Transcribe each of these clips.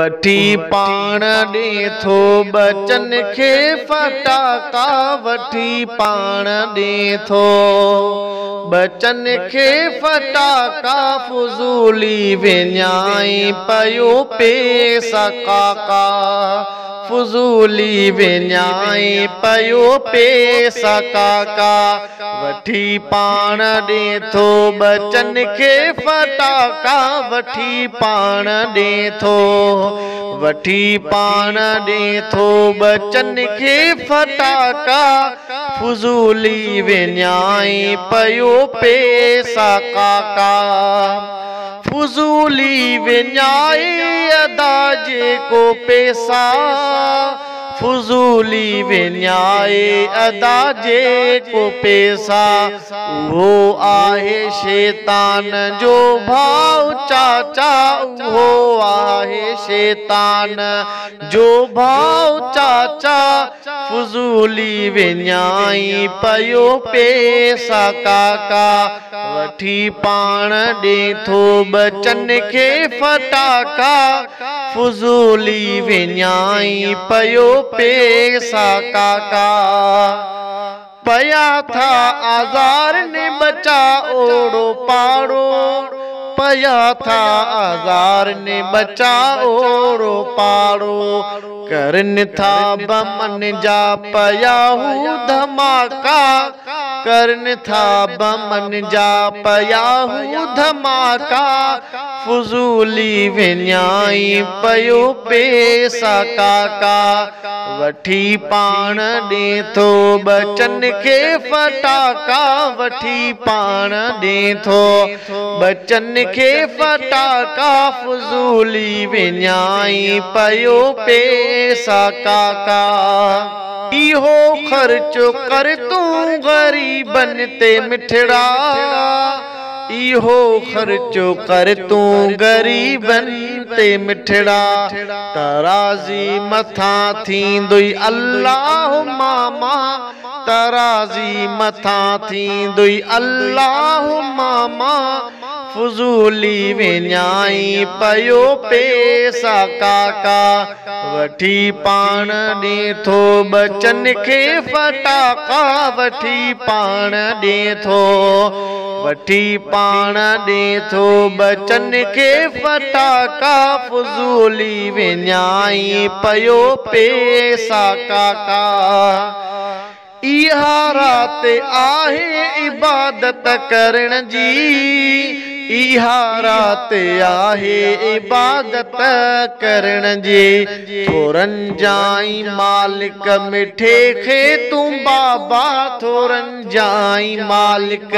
वठी पाण ॾे थो बचन खे फटाका वठी पाण ॾे थो बचन खे फटाका फुज़ूली विञाई पयो पैसा काका फुज़ूली विञाई पयो पैसा काका वठी पाण ॾे थो बचन खे फटाका वठी पाण ॾे थो वठी पाण ॾे थो बचन खे फटाका फुज़ूली विञाई पयो पैसा काका फुज़ूली विञाई अदा जेको पैसा फुज़ूली विञाए अदा जेको पैसा वो आहे शैतान जो भाव चाचा वो आहे शैतान जो भाव चाचा फुज़ूली विञाई पयो पैसा काका वठी पाण ॾे थो बचन खे फटाका फुज़ूली विञाई पयो पैसा काका पया था आज़ार ने बचा ओड़ो पाड़ो पया था आज़ार ने बचा ओड़ो पाड़ो करन था बमन जा पया हूँ धमाका करन था बमन जा पया हूँ धमाका फुज़ूली विञाई पयो पैसा काका वठी पाण ॾे थो बचन खे फटाका वठी पाण ॾे थो बचन खे फटाका फुज़ूली विञाई पयो पैसा काका इहो ख़र्च कर तूं ग़रीबन ते मिठड़ा इहो ख़र्चो कर तूं ग़रीबन ते मिठड़ा तराज़ी मथां थींदुई अल्लाह मामा तराज़ी मथां थींदुई अल्लाह मामा फुज़ूली विञाई पयो पैसा काका वठी पाण ॾे थो बचन खे फटाका वठी पाण ॾे थो वठी पाण ॾे थो बचन खे फटाका फुज़ूली विञाई पयो पैसा काका इहा रात आहे इबादत करण जी इहा रात आहे इबादत करण जी थोरन जाई मालिक मिठे खे तूं बाबा थोरन जाई मालिक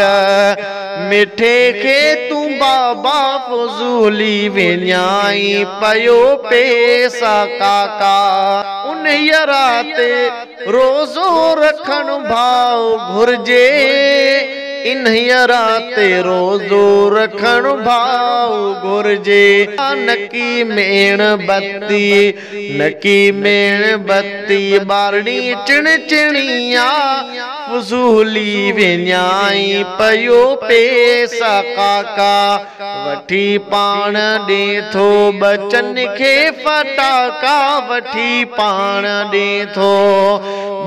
मिठे खे तूं बाबा फुज़ूली विञाई पयो पैसा काका उन रात रोज़ो रखण भाव घुर्जे इन रात रोज़ो रखण भाव घुर्जे नकी मेण बत्ती बारणी चिण चिणिया फुज़ूली विञाई पयो पैसा काका वठी पाण ॾे थो बचन खे फटाका वठी पाण ॾे थो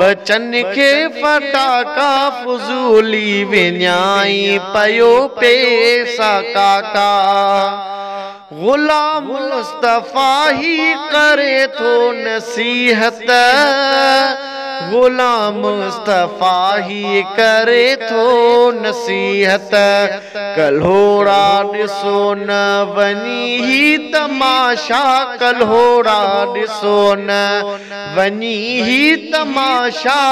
बचन खे फटाका फुज़ूली विञाई पयो पैसा काका गुलाम मुस्तफ़ा ही करे थो नसीहत गुलाम मुस्तफ़ा ही करे थो नसीहत कल्होड़ा ॾिसो न वञी ही तमाशा कल्होड़ा ॾिसो न वञी ही तमाशा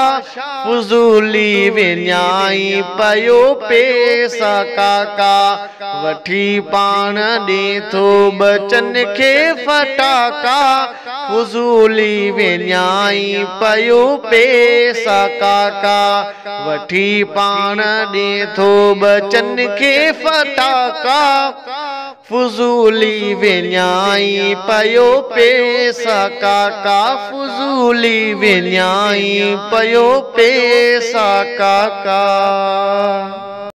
फुज़ूली विञाई पयो पैसा काका वठी पाण ॾे थो बचन खे फटाका फुज़ूली विञाई पयो पैसा काका वठी पाण ॾे थो बचन खे फटाका फुज़ूली विञाई पयो पैसा काका फुज़ूली विञाई पयो पैसा काका।